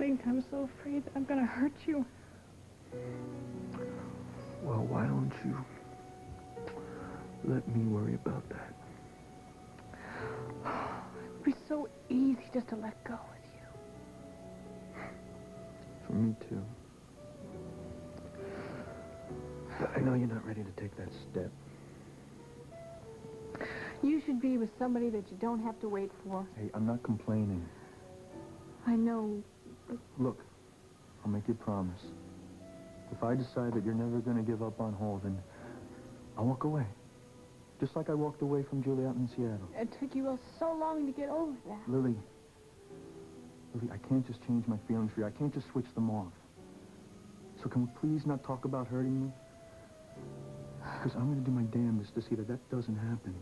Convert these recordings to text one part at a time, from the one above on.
think? I'm so afraid that I'm gonna hurt you. Well, why don't you let me worry about that? It'd be so easy just to let go with you. For me, too. But I know you're not ready to take that step. You should be with somebody that you don't have to wait for. Hey, I'm not complaining. I know. Look, I'll make you a promise. If I decide that you're never going to give up on Hall, then I'll walk away. Just like I walked away from Julia out in Seattle. It took you so long to get over that. Lily, I can't just change my feelings for you. I can't just switch them off. So can we please not talk about hurting me? Because I'm going to do my damnedest to see that that doesn't happen.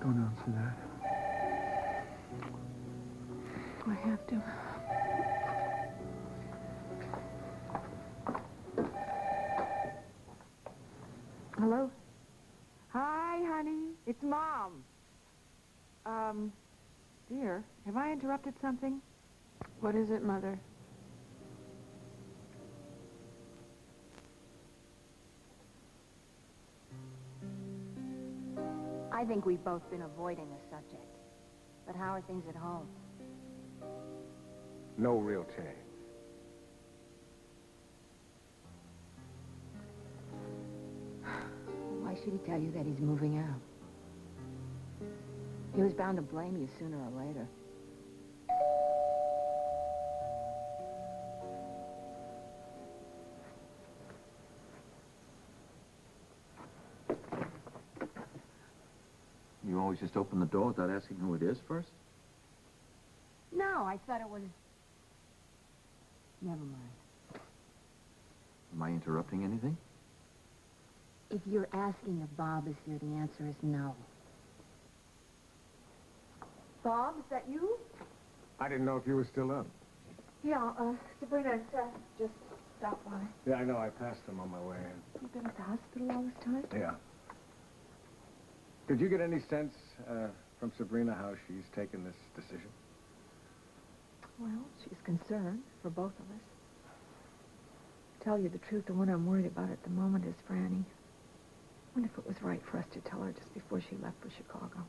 Don't answer that. I have to. Hello? Hi, honey. It's Mom. Dear, have I interrupted something? What is it, Mother? I think we've both been avoiding the subject. But how are things at home? No real change. Why should he tell you that he's moving out? He was bound to blame you sooner or later. You always just open the door without asking who it is first? No, I thought it was... Never mind. Am I interrupting anything? If you're asking if Bob is here, the answer is no. Bob, is that you? I didn't know if you were still up. Yeah, Sabrina and Seth just stopped by. Yeah, I know. I passed them on my way in. You've been at the hospital all this time? Yeah. Did you get any sense from Sabrina how she's taken this decision? Well, she's concerned for both of us. Tell you the truth, the one I'm worried about at the moment is Franny. I wonder if it was right for us to tell her just before she left for Chicago.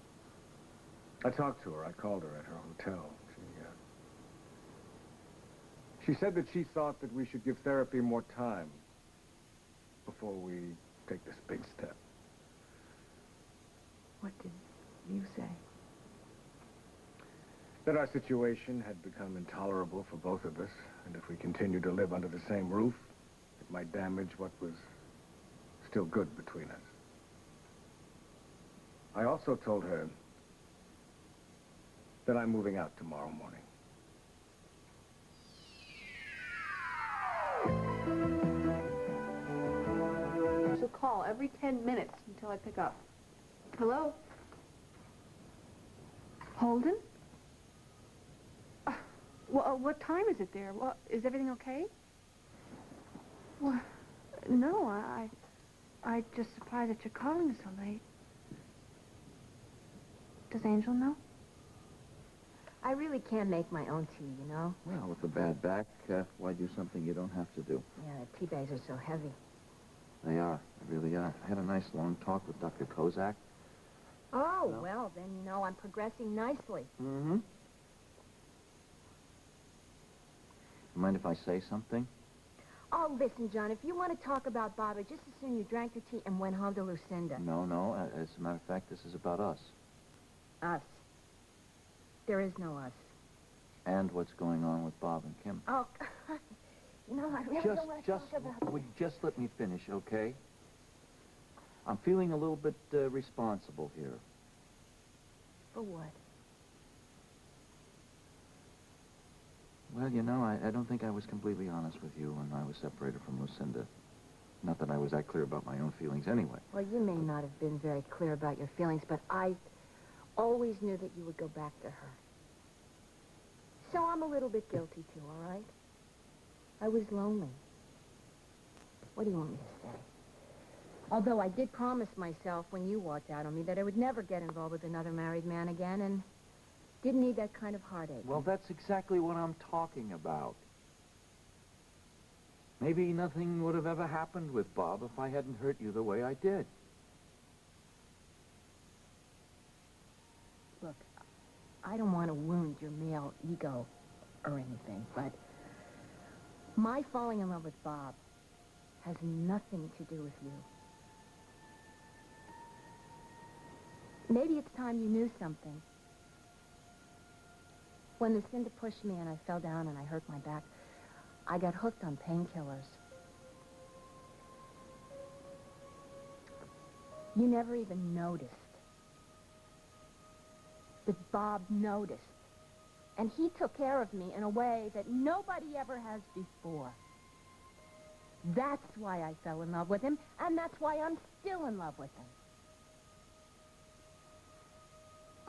I talked to her. I called her at her hotel. She said that she thought that we should give therapy more time before we take this big step. What did you say? That our situation had become intolerable for both of us, and if we continued to live under the same roof, it might damage what was still good between us. I also told her that I'm moving out tomorrow morning. She'll call every 10 minutes until I pick up. Hello? Holden? Well, what time is it there? Well, is everything okay? Well, no, I just surprised that you're calling so late. Does Angel know? I really can't make my own tea, you know? Well, with a bad back, why do something you don't have to do? Yeah, the tea bags are so heavy. They are. They really are. I had a nice long talk with Dr. Kozak. Oh, well, then, you know, I'm progressing nicely. Mm-hmm. Mind if I say something? Oh, listen, John, if you want to talk about Bob, I'd just as soon you drank your tea and went home to Lucinda. No. As a matter of fact, this is about us. Us. There is no us. And what's going on with Bob and Kim. Oh, God. You know, I really don't want to talk about... Would you just let me finish, okay? I'm feeling a little bit responsible here. For what? Well, you know, I don't think I was completely honest with you when I was separated from Lucinda. Not that I was that clear about my own feelings anyway. Well, you may not have been very clear about your feelings, but I always knew that you would go back to her. So I'm a little bit guilty, too, all right? I was lonely. What do you want me to say? Although I did promise myself when you walked out on me that I would never get involved with another married man again and didn't need that kind of heartache. Well, that's exactly what I'm talking about. Maybe nothing would have ever happened with Bob if I hadn't hurt you the way I did. Look, I don't want to wound your male ego or anything, but my falling in love with Bob has nothing to do with you. Maybe it's time you knew something. When Lucinda pushed me and I fell down and I hurt my back, I got hooked on painkillers. You never even noticed. But Bob noticed. And he took care of me in a way that nobody ever has before. That's why I fell in love with him, and that's why I'm still in love with him.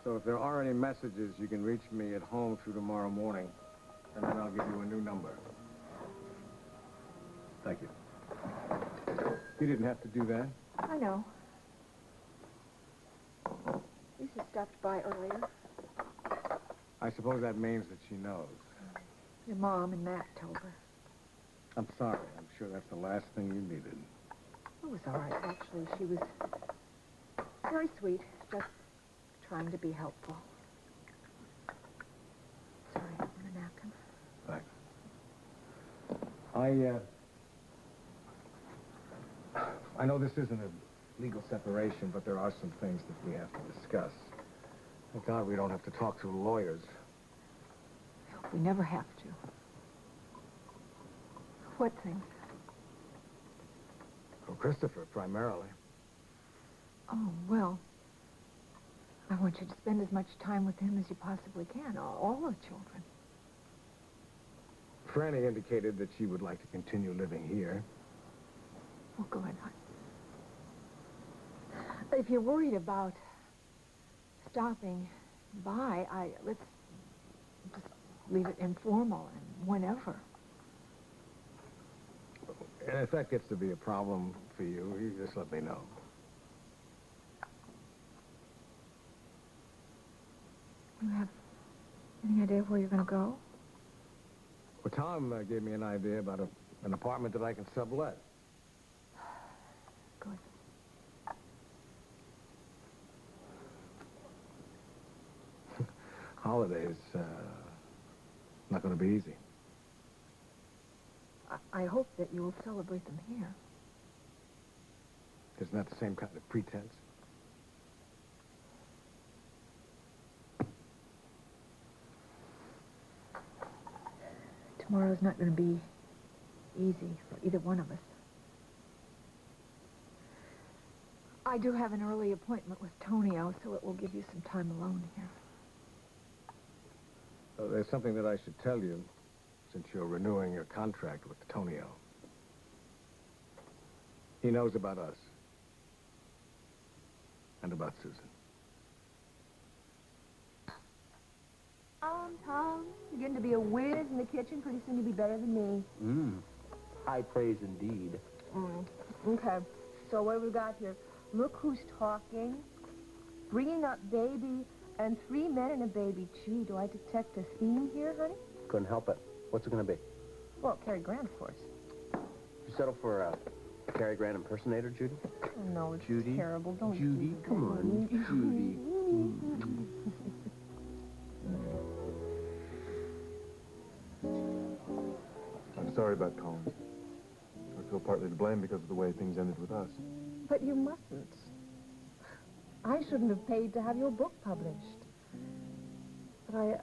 So if there are any messages, you can reach me at home through tomorrow morning, and then I'll give you a new number. Thank you. You didn't have to do that. I know. Lisa stopped by earlier. I suppose that means that she knows. Your mom and Matt told her. I'm sorry. I'm sure that's the last thing you needed. It was all right, actually. She was very sweet, just trying to be helpful. Sorry, I want a napkin. Thanks. I know this isn't a legal separation, but there are some things that we have to discuss. Thank God we don't have to talk to lawyers. We never have to. What things? Well, Christopher, primarily. Oh, well, I want you to spend as much time with him as you possibly can, all the children. Franny indicated that she would like to continue living here. Well, go ahead, hon. If you're worried about stopping by, let's just leave it informal and whenever. And if that gets to be a problem for you, you just let me know. You have any idea where you're going to go? Well, Tom gave me an idea about an apartment that I can sublet. Good. Holidays, not going to be easy. I hope that you will celebrate them here. Isn't that the same kind of pretense? Tomorrow's not going to be easy for either one of us. I do have an early appointment with Tonio, so it will give you some time alone here. There's something that I should tell you, since you're renewing your contract with Tonio. He knows about us. And about Susan. Tom, you're getting to be a whiz in the kitchen. Pretty soon you'll be better than me. High praise indeed. Okay, so what have we got here? Look who's talking. Bringing up baby and 3 men and a baby. Gee, do I detect a theme here, honey? Couldn't help it. What's it going to be? Well, Cary Grant, of course. You settle for a Cary Grant impersonator, Judy? Oh, no, it's Judy? terrible. Don't Judy, do that. come on, Judy. I'm sorry about Collins. I feel partly to blame because of the way things ended with us. But you mustn't. I shouldn't have paid to have your book published. But I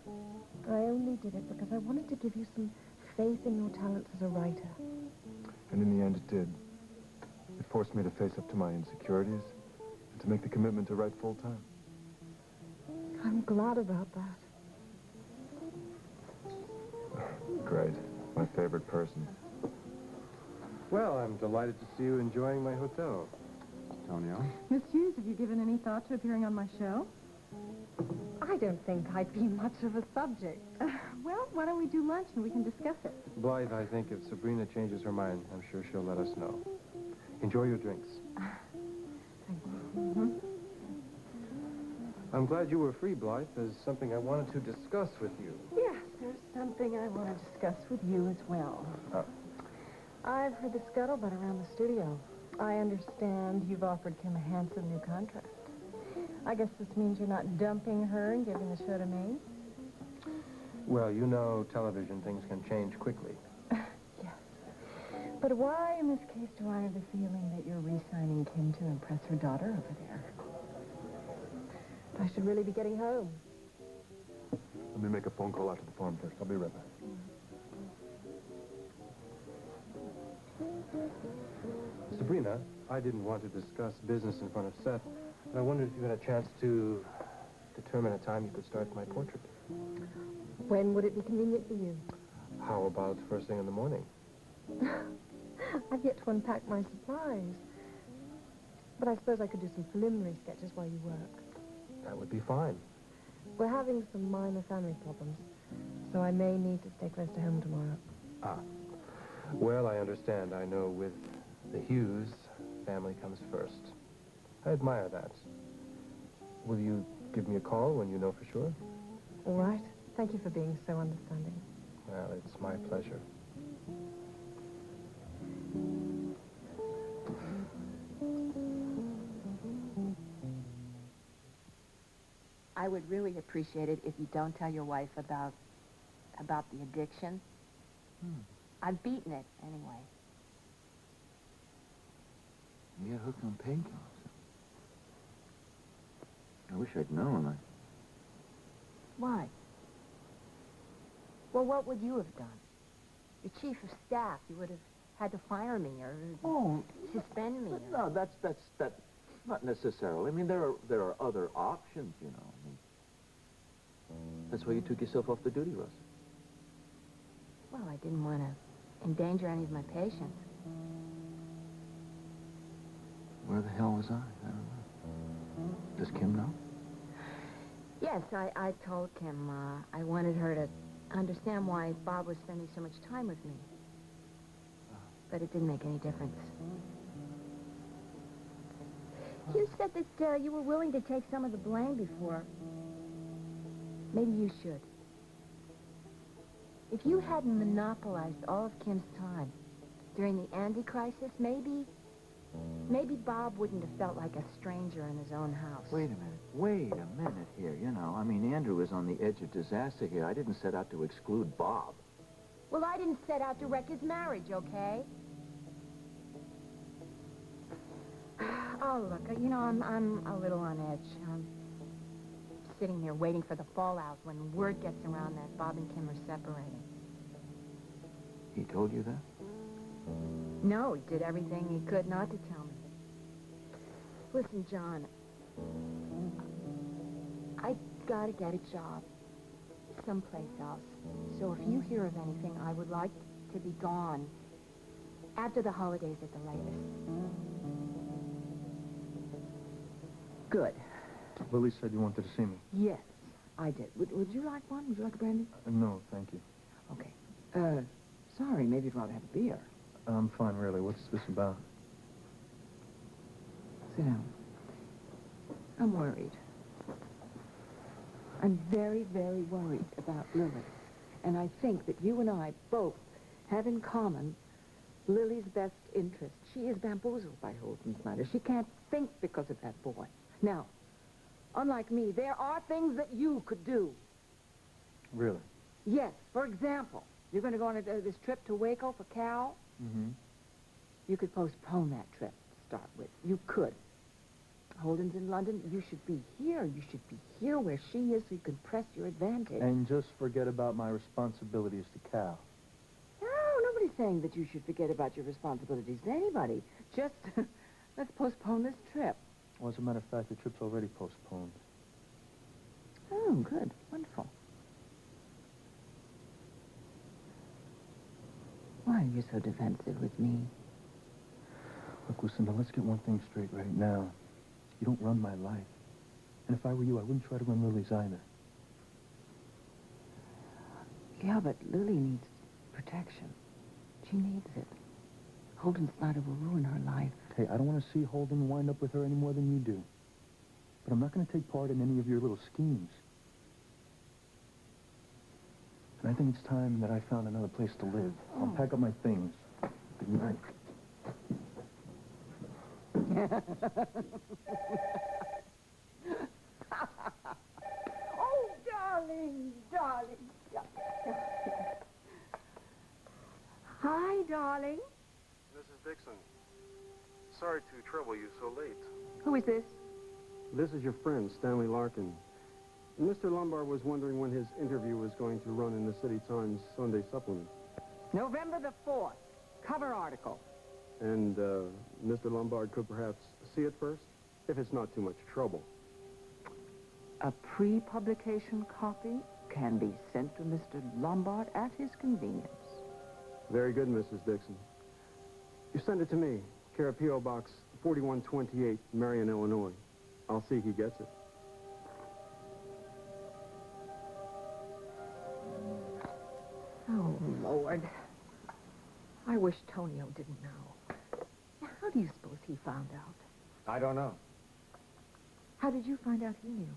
only did it because I wanted to give you some faith in your talents as a writer. And in the end, it did. It forced me to face up to my insecurities and to make the commitment to write full time. I'm glad about that. Great. My favorite person. Well, I'm delighted to see you enjoying my hotel, Tonio. Miss Hughes, have you given any thought to appearing on my show? I don't think I'd be much of a subject. Well, why don't we do lunch and we can discuss it? Blythe, I think if Sabrina changes her mind, I'm sure she'll let us know. Enjoy your drinks. Thank you. I'm glad you were free, Blythe. There's something I wanted to discuss with you. Yes, there's something I want to discuss with you as well. I've heard the scuttlebutt around the studio. I understand you've offered Kim a handsome new contract. I guess this means you're not dumping her and giving the show to me? Well, you know, television, things can change quickly. Yes. But why, in this case, do I have the feeling that you're re-signing Kim to impress her daughter over there? I should really be getting home. Let me make a phone call out to the farm first. I'll be right back. Sabrina, I didn't want to discuss business in front of Seth, but I wondered if you had a chance to determine a time you could start my portrait. When would it be convenient for you? How about first thing in the morning? I've yet to unpack my supplies. But I suppose I could do some preliminary sketches while you work. That would be fine. We're having some minor family problems, so I may need to stay close to home tomorrow. Ah. Well, I understand. I know with the Hughes, family comes first. I admire that. Will you give me a call when you know for sure? All right. Thank you for being so understanding. Well, it's my pleasure. I would really appreciate it if you don't tell your wife about the addiction. I've beaten it, anyway. You got hooked on painkillers. I wish I'd known. Why? Well, what would you have done? Your chief of staff, you would have had to fire me or suspend me. No, that's not necessarily. I mean, there are other options, you know. I mean, that's why you took yourself off the duty roster. Well, I didn't want to endanger any of my patients. Where the hell was I? I don't know. Does Kim know? Yes, I told Kim I wanted her to understand why Bob was spending so much time with me. But it didn't make any difference. You said that you were willing to take some of the blame before. Maybe you should. If you hadn't monopolized all of Kim's time during the Andy crisis, maybe Bob wouldn't have felt like a stranger in his own house. Wait a minute here, you know. I mean, Andrew was on the edge of disaster here. I didn't set out to exclude Bob. Well, I didn't set out to wreck his marriage, okay? Oh, look, you know, I'm a little on edge. I'm sitting here waiting for the fallout when word gets around that Bob and Kim are separating. He told you that? No, he did everything he could not to tell me. Listen, John, I gotta get a job someplace else. So if you hear of anything, I would like to be gone after the holidays at the latest. Good. Lily said you wanted to see me. Yes, I did. Would you like one? Would you like a brandy? No, thank you. Okay. Sorry, maybe you'd rather have a beer. I'm fine, really. What's this about? Sit down. I'm worried. I'm very, very worried about Lily. And I think that you and I both have in common Lily's best interest. She is bamboozled by Holden Snyder. She can't think because of that boy. Now, unlike me, there are things that you could do. Really? Yes, for example, you're going to go on this trip to Waco for Cal? Mm-hmm. You could postpone that trip to start with. You could. Holden's in London. You should be here. You should be here where she is so you can press your advantage. And just forget about my responsibilities to Cal. No, nobody's saying that you should forget about your responsibilities to anybody. Just, let's postpone this trip. Well, as a matter of fact, the trip's already postponed. Oh, good. Wonderful. Why are you so defensive with me? Look, Lucinda, let's get one thing straight right now. You don't run my life. And if I were you, I wouldn't try to run Lily's either. Yeah, but Lily needs protection. She needs it. Holden Snyder will ruin her life. Hey, I don't want to see Holden wind up with her any more than you do. But I'm not going to take part in any of your little schemes. And I think it's time that I found another place to live. I'll pack up my things. Good night. Oh, darling, darling. Hi, darling. Mrs. Dixon, sorry to trouble you so late. Who is this? This is your friend, Stanley Larkin. Mr. Lombard was wondering when his interview was going to run in the City Times Sunday supplement. November the 4th. Cover article. And Mr. Lombard could perhaps see it first, if it's not too much trouble. A pre-publication copy can be sent to Mr. Lombard at his convenience. Very good, Mrs. Dixon. You send it to me, care of P.O. Box 4128, Marion, Illinois. I'll see he gets it. Oh, Lord. I wish Tonio didn't know. How do you suppose he found out? I don't know. How did you find out he knew?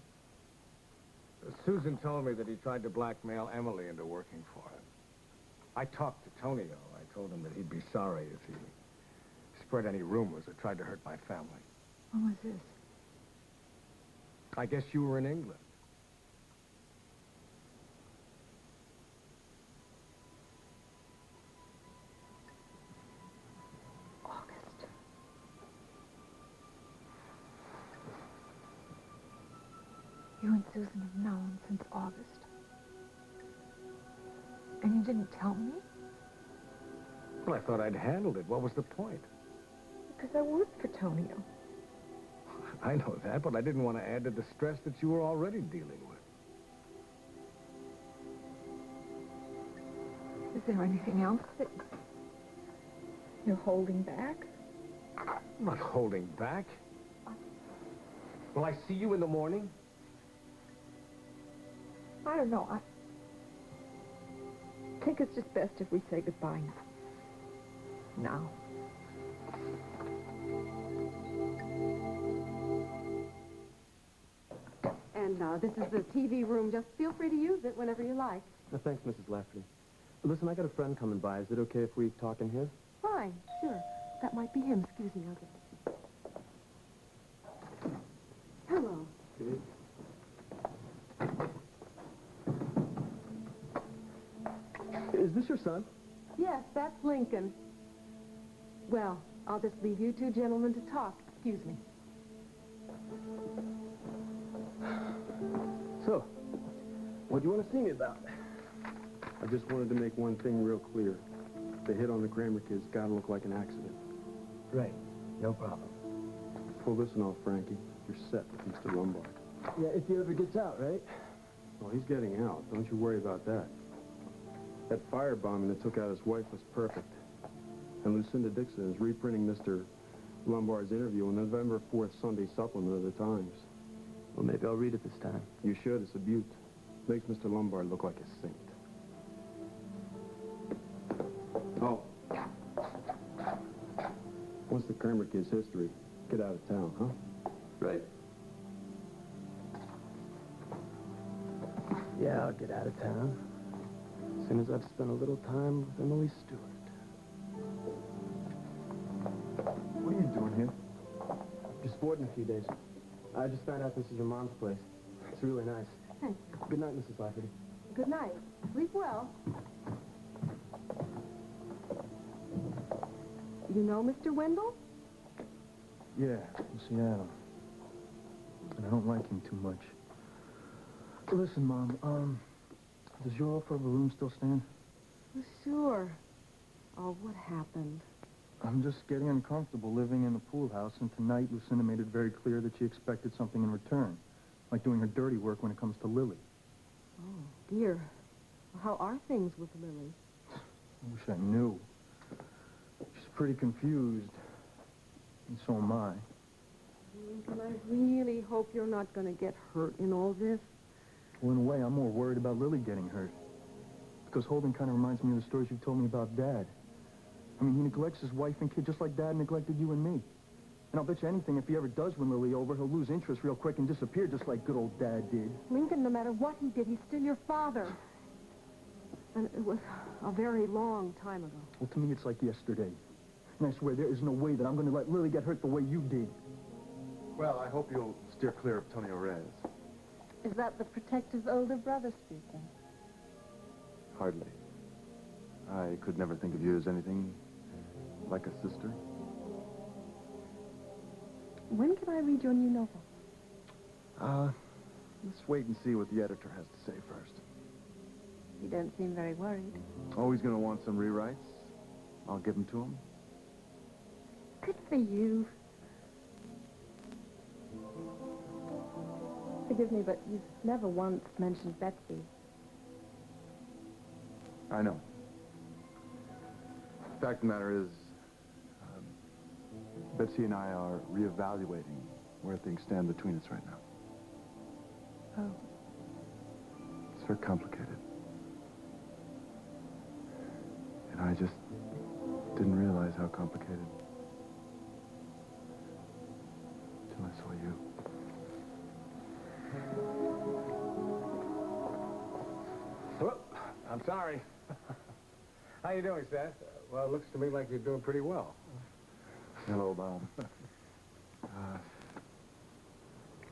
Susan told me that he tried to blackmail Emily into working for him. I talked to Tonio. I told him that he'd be sorry if he spread any rumors or tried to hurt my family. When was this? I guess you were in England. August. You and Susan have known since August. And you didn't tell me? Well, I thought I'd handled it. What was the point? Because I worked for Tonio. I know that, but I didn't want to add to the stress that you were already dealing with. Is there anything else that you're holding back? I'm not holding back. Will I see you in the morning? I don't know. I think it's just best if we say goodbye now. And this is the TV room. Just feel free to use it whenever you like. Thanks, Mrs. Lafferty. Listen, I got a friend coming by. Is it okay if we talk in here? Fine, sure. That might be him. Excuse me, I'll get it. Hello. Is this your son? Yes, that's Lincoln. Well, I'll just leave you two gentlemen to talk. Excuse me. So, what do you want to see me about? I just wanted to make one thing real clear. The hit on the Kramer kid's got to look like an accident. Right. No problem. Pull this one off, Frankie. You're set with Mr. Lombard. Yeah, if he ever gets out, right? Well, he's getting out. Don't you worry about that. That firebombing that took out his wife was perfect. And Lucinda Dixon is reprinting Mr. Lombard's interview in November 4th Sunday supplement of the Times. Well, maybe I'll read it this time. You should. It's a beaut. Makes Mr. Lombard look like a saint. Oh. What's the Kramer kid's history? Get out of town, huh? Right. Yeah, I'll get out of town. As soon as I've spent a little time with Emily Stewart. What are you doing here? Just boarding a few days. I just found out this is your mom's place. It's really nice. Thank you. Good night, Mrs. Lafferty. Good night. Sleep well. You know Mr. Wendell? Yeah, in Seattle. And I don't like him too much. Listen, Mom, does your offer of a room still stand? Well, sure. Oh, what happened? I'm just getting uncomfortable living in the pool house, and tonight Lucinda made it very clear that she expected something in return, like doing her dirty work when it comes to Lily. Oh, dear. Well, how are things with Lily? I wish I knew. She's pretty confused, and so am I. Lincoln, I really hope you're not going to get hurt in all this. Well, in a way, I'm more worried about Lily getting hurt. Because Holden kind of reminds me of the stories you've told me about Dad. I mean, he neglects his wife and kid just like Dad neglected you and me. And I'll bet you anything, if he ever does win Lily over, he'll lose interest real quick and disappear just like good old Dad did. Lincoln, no matter what he did, he's still your father. And it was a very long time ago. Well, to me, it's like yesterday. And I swear, there is no way that I'm going to let Lily get hurt the way you did. Well, I hope you'll steer clear of Tony Orez. Is that the protective older brother speaking? Hardly. I could never think of you as anything like a sister. When can I read your new novel? Let's wait and see what the editor has to say first. You don't seem very worried. Oh, he's going to want some rewrites. I'll give them to him. Good for you. Forgive me, but you've never once mentioned Betsy. I know. The fact of the matter is, Betsy and I are reevaluating where things stand between us right now. Oh. It's very complicated. And I just didn't realize how complicated until I saw you. Well, I'm sorry. How you doing, Seth? Well, it looks to me like you're doing pretty well. Hello, Bob.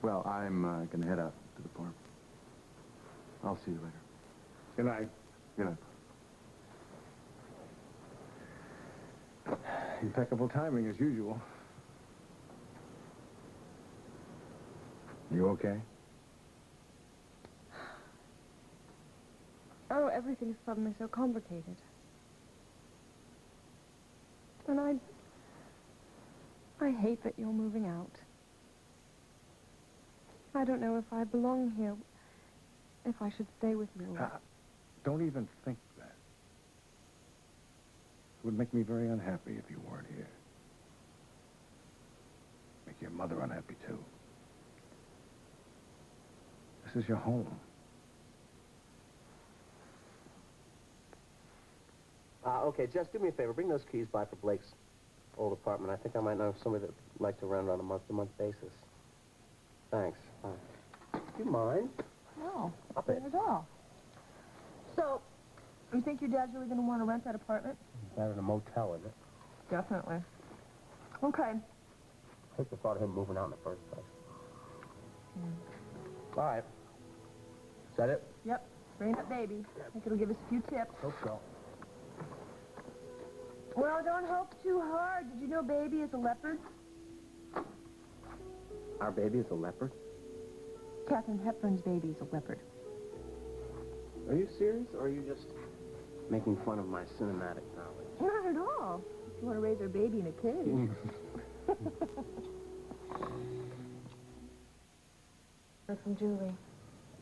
Well, I'm going to head out to the farm. I'll see you later. Good night. Good night. Impeccable timing, as usual. You okay? Oh, everything's suddenly so complicated. And I hate that you're moving out. I don't know if I belong here, if I should stay with you. Don't even think that. It would make me very unhappy if you weren't here. Make your mother unhappy, too. This is your home. Okay, Jess, do me a favor. Bring those keys by for Blake's old apartment. I think I might know somebody that would like to rent on a month-to-month basis. Thanks. Do you mind? No, Up not it. at all. So, you think your dad's really going to want to rent that apartment? Better than a motel, isn't it? Definitely. Okay. I hate the thought of him moving out in the first place. All right. Is that it? Yep. Bring up baby. I think it'll give us a few tips. Hope so. Well, don't hope too hard. Did you know baby is a leopard? Our baby is a leopard? Katharine Hepburn's baby is a leopard. Are you serious, or are you just making fun of my cinematic knowledge? Not at all. If you want to raise our baby in a cage. Or from Julie.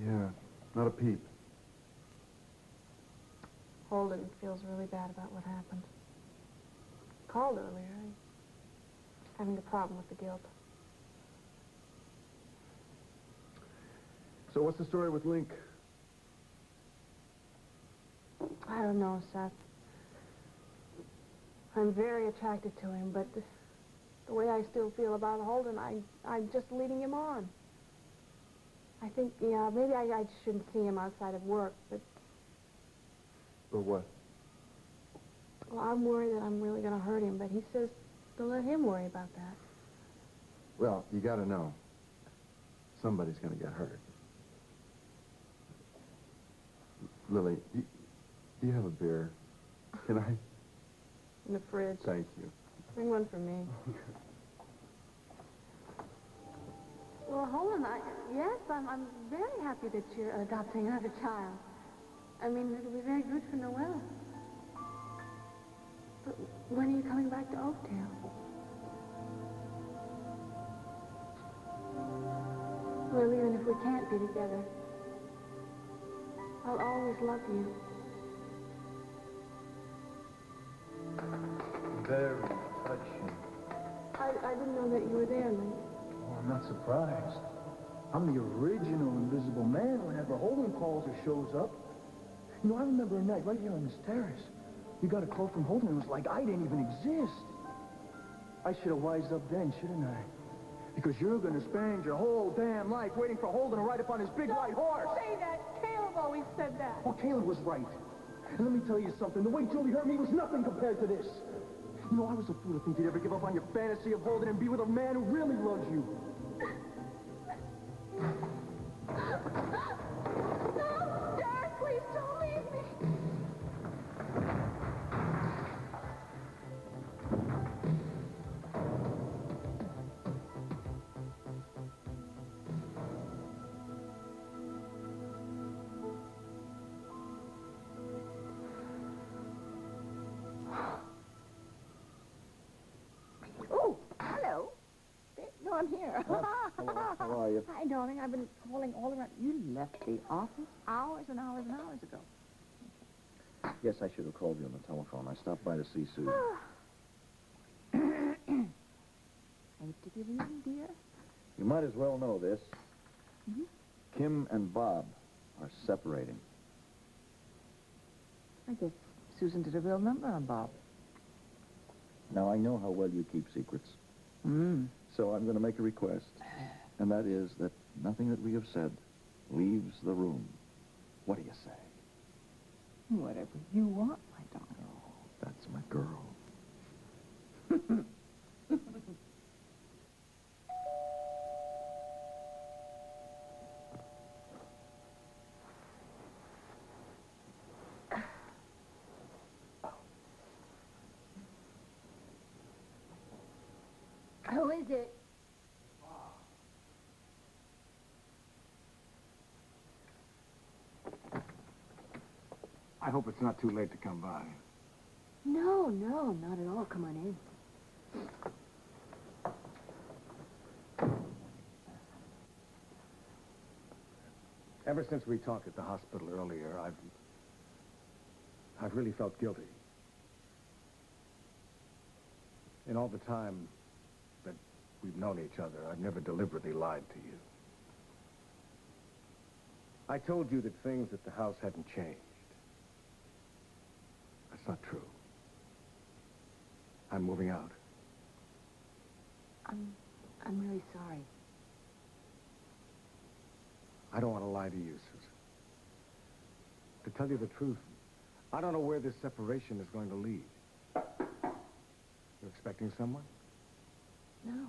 Yeah, not a peep. Holden feels really bad about what happened. Called earlier. Having a problem with the guilt. So what's the story with Link? I don't know, Seth. I'm very attracted to him, but the way I still feel about Holden, I'm just leading him on. I think, yeah, maybe I shouldn't see him outside of work, but... Or what? Well, I'm worried that I'm really going to hurt him, but he says to let him worry about that. Well, you gotta know. Somebody's gonna get hurt. Lily, do you have a beer? Can I? In the fridge. Thank you. Bring one for me. Well, Holden, yes, I'm very happy that you're adopting another child. I mean, it'll be very good for Noelle. But when are you coming back to Oakdale? Well, even if we can't be together, I'll always love you. Very touching. I didn't know that you were there, Link. Oh, I'm not surprised. I'm the original Invisible Man whenever Holden calls or shows up. You know, I remember a night right here on this terrace. You got a call from Holden and it was like I didn't even exist. I should have wised up then, shouldn't I? Because you're gonna spend your whole damn life waiting for Holden to ride up on his big white horse. Say that. Caleb always said that. Well, Caleb was right. And let me tell you something. The way Julie hurt me was nothing compared to this. You know, I was a fool to think you'd ever give up on your fantasy of Holden and be with a man who really loves you. No, Dad, please don't leave me. Oh, hello. No, I'm here. Hello, how are you? Hi, darling. I've been calling all around. You left the office hours and hours and hours ago. Yes, I should have called you on the telephone. I stopped by to see Sue. Hate to give you in, dear. You might as well know this. Kim and Bob are separating. I guess Susan did a real number on Bob. Now, I know how well you keep secrets. So I'm going to make a request, and that is that nothing that we have said leaves the room. What do you say? Whatever you want, my darling. Oh, that's my girl. Who is it? I hope it's not too late to come by. No, not at all. Come on in. Ever since we talked at the hospital earlier, I've really felt guilty. In all the time that we've known each other, I've never deliberately lied to you. I told you that things at the house hadn't changed. That's not true. I'm moving out. I'm really sorry. I don't want to lie to you, Susan. To tell you the truth, I don't know where this separation is going to lead. You expecting someone? No.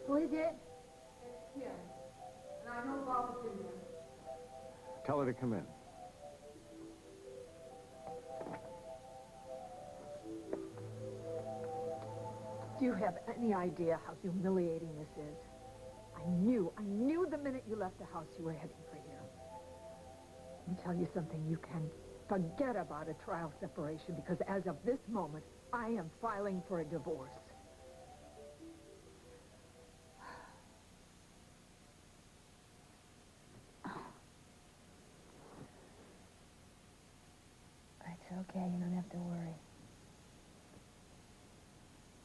Who is it? It's Kim. And I know Bob is in there. Tell her to come in. Do you have any idea how humiliating this is? I knew the minute you left the house you were heading for here. Let me tell you something, you can forget about a trial separation because as of this moment, I am filing for a divorce. It's okay. You don't have to worry.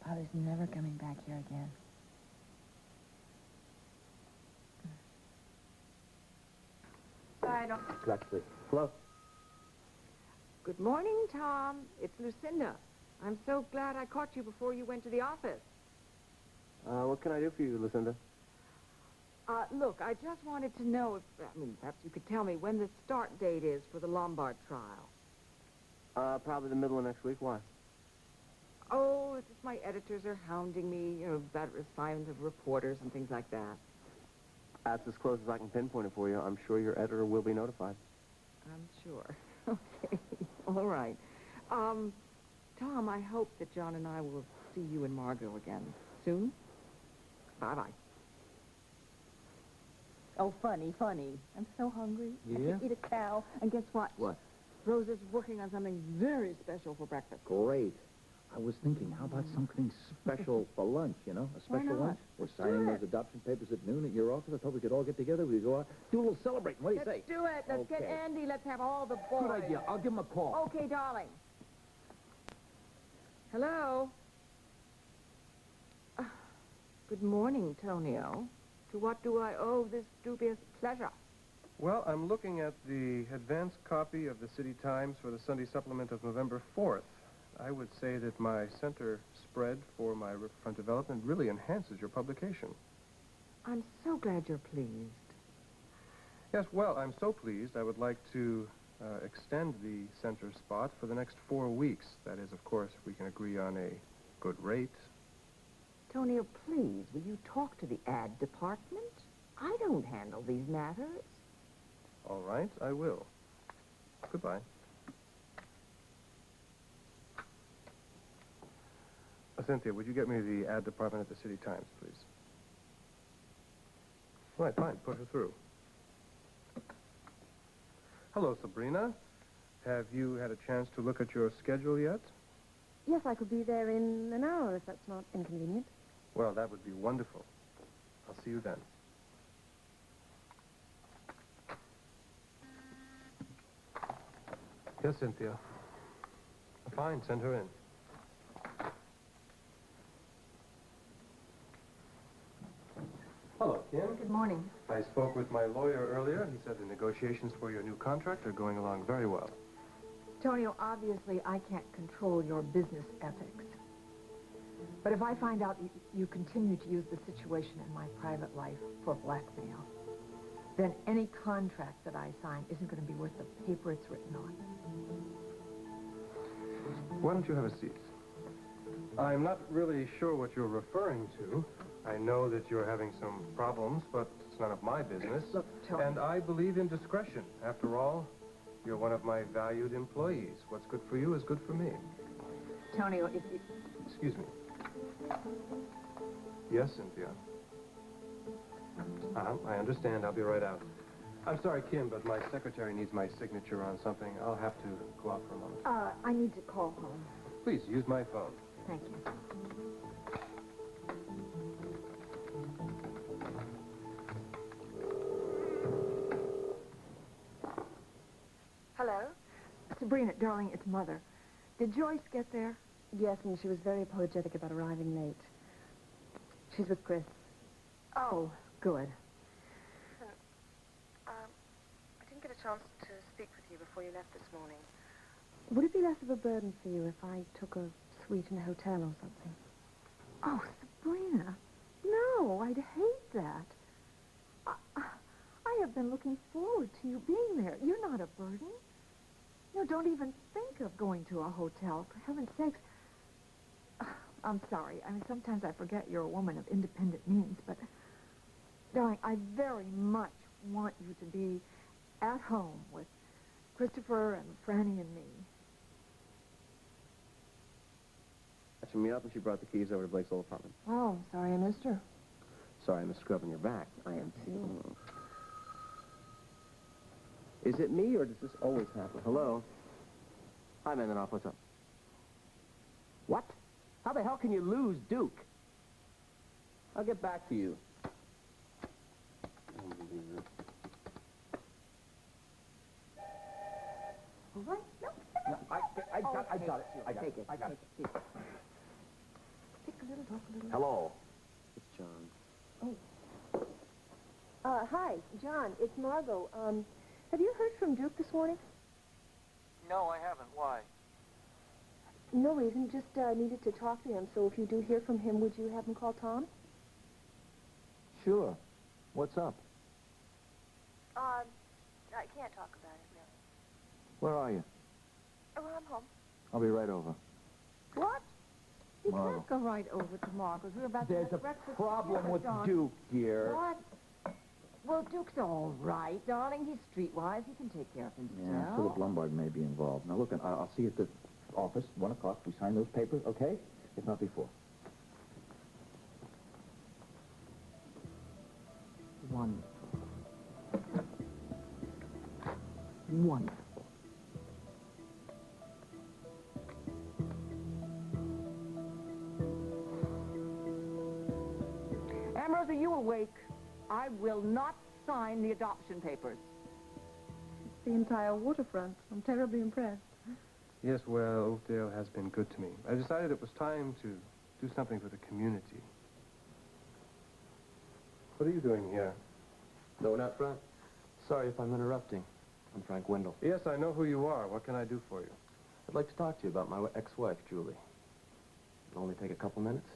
Bob is never coming back here again. Exactly. Hello? Good morning, Tom. It's Lucinda. I'm so glad I caught you before you went to the office. What can I do for you, Lucinda? Look, I just wanted to know if, perhaps you could tell me when the start date is for the Lombard trial. Probably the middle of next week. Why? Oh, it's just my editors are hounding me, about assignments of reporters and things like that. That's as close as I can pinpoint it for you. I'm sure your editor will be notified. I'm sure. Okay, all right. Tom, I hope that John and I will see you and Margot again soon. Bye-bye. Oh, funny. I'm so hungry. Yeah? I could eat a cow. And guess what? What? Rose is working on something very special for breakfast. Great. I was thinking, how about something special for lunch, A Why special not? lunch. We're Let's do signing it. those adoption papers at noon at your office. I thought we could all get together. We could go out, do a little celebrating. What do you say? Let's do it. Let's get Okay. Andy. Let's have all the boys. Good idea. I'll give him a call. Okay, darling. Hello? Good morning, Tonio. To what do I owe this dubious pleasure? Well, I'm looking at the advance copy of the City Times for the Sunday supplement of November 4th. I would say that my center spread for my riverfront development really enhances your publication. I'm so glad you're pleased. Yes, well, I'm so pleased I would like to extend the center spot for the next 4 weeks. That is, of course, if we can agree on a good rate. Tonio, please, will you talk to the ad department? I don't handle these matters. All right, I will. Goodbye. Cynthia, would you get me the ad department at the City Times, please? Right, fine. Put her through. Hello, Sabrina. Have you had a chance to look at your schedule yet? Yes, I could be there in an hour if that's not inconvenient. Well, that would be wonderful. I'll see you then. Yes, Cynthia. Fine, send her in. Hello, Kim. Good morning. I spoke with my lawyer earlier. He said the negotiations for your new contract are going along very well. Tonio, obviously I can't control your business ethics. But if I find out you continue to use the situation in my private life for blackmail, then any contract that I sign isn't going to be worth the paper it's written on. Why don't you have a seat? I'm not really sure what you're referring to. I know that you're having some problems, but it's none of my business. Look, Tonio. And I believe in discretion. After all, you're one of my valued employees. What's good for you is good for me. Tonio, if you... Excuse me. Yes, Cynthia. I understand. I'll be right out. I'm sorry, Kim, but my secretary needs my signature on something. I'll have to go out for a moment. I need to call home. Please, use my phone. Thank you. Hello? Sabrina, darling, it's Mother. Did Joyce get there? Yes, and she was very apologetic about arriving late. She's with Chris. Oh, good. I didn't get a chance to speak with you before you left this morning. Would it be less of a burden for you if I took a suite in a hotel or something? Oh, Sabrina. No, I'd hate that. I have been looking forward to you being there. You're not a burden. No, don't even think of going to a hotel, for heaven's sakes. I'm sorry. I mean, sometimes I forget you're a woman of independent means, but, darling, I very much want you to be at home with Christopher and Franny and me. She me up and she brought the keys over to Blake's old apartment. Oh, sorry I missed her. Sorry, I'm scrubbing your back. I am too. Is it me, or does this always happen? Hello? Hi, Mandanoff. What's up? What? How the hell can you lose Duke? I'll get back to you. All right? No. I got it. I got it. Take it. I got it. Take a little, talk a little. Hello. It's John. Hi, John. It's Margot. Have you heard from Duke this morning? No, I haven't. Why? No reason. Just needed to talk to him. So if you do hear from him, would you have him call Tom? Sure. What's up? I can't talk about it, really. Where are you? Oh, I'm home. I'll be right over. What? You Margo. can't go right over to Margo's. We're about to There's a have breakfast problem together, with John. Duke, dear. What? Well, Duke's all right, darling. He's streetwise. He can take care of himself. Yeah, Philip Lombard may be involved. Now, look, I'll see you at the office, 1 o'clock. We sign those papers, okay? If not before. Wonderful. Wonderful. Ambrose, are you awake? I will not sign the adoption papers. The entire waterfront. I'm terribly impressed. Yes, well, Oakdale has been good to me. I decided it was time to do something for the community. What are you doing here? No one out front? Sorry if I'm interrupting. I'm Frank Wendell. Yes, I know who you are. What can I do for you? I'd like to talk to you about my ex-wife, Julie. It'll only take a couple minutes.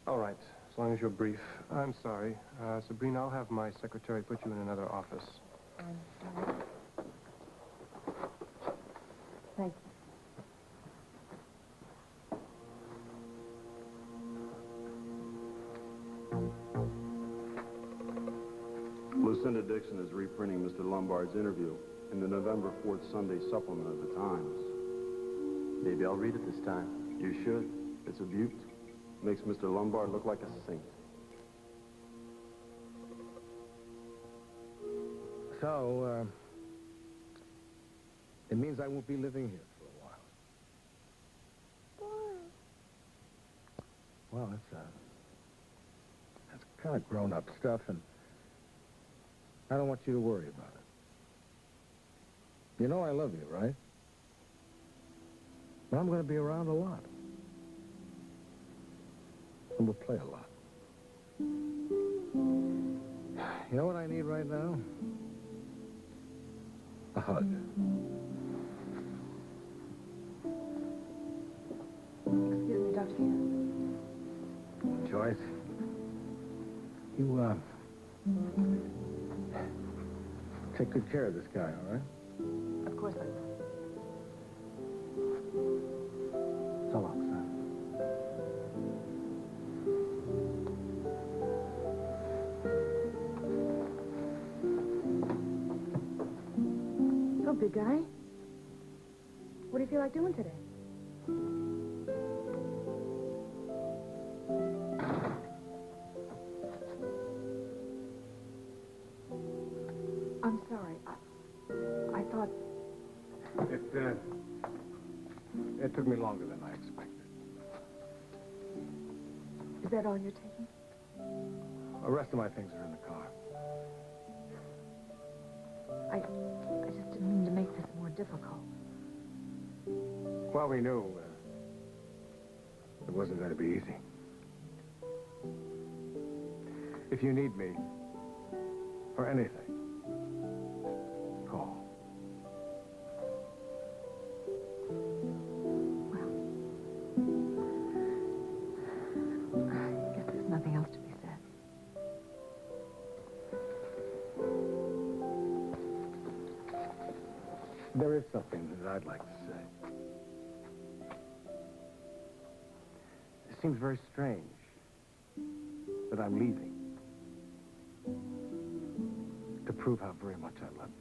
All right, as long as you're brief. I'm sorry. Sabrina, I'll have my secretary put you in another office. I'm sorry. Thank you. Lucinda Dixon is reprinting Mr. Lombard's interview in the November 4th Sunday supplement of the Times. Maybe I'll read it this time. You should. It's a beaut. Makes Mr. Lombard look like a saint. So, it means I won't be living here for a while. Well, that's kind of grown-up stuff, and I don't want you to worry about it. You know I love you, right? But I'm going to be around a lot. And we'll play a lot. You know what I need right now? A hug. Excuse me, Dr. Hughes. Joyce, you, take good care of this guy, all right? Of course I will. So long, son. So, big guy, what do you feel like doing today? I'm sorry. I thought... It took me longer than I expected. Is that all you're taking? The rest of my things are in the car. I just didn't mean to make this more difficult. Well, we knew it wasn't going to be easy. If you need me for anything, call. I guess there's nothing else to be said. There is something that I'd like to say. It seems very strange that I'm leaving to prove how very much I love you.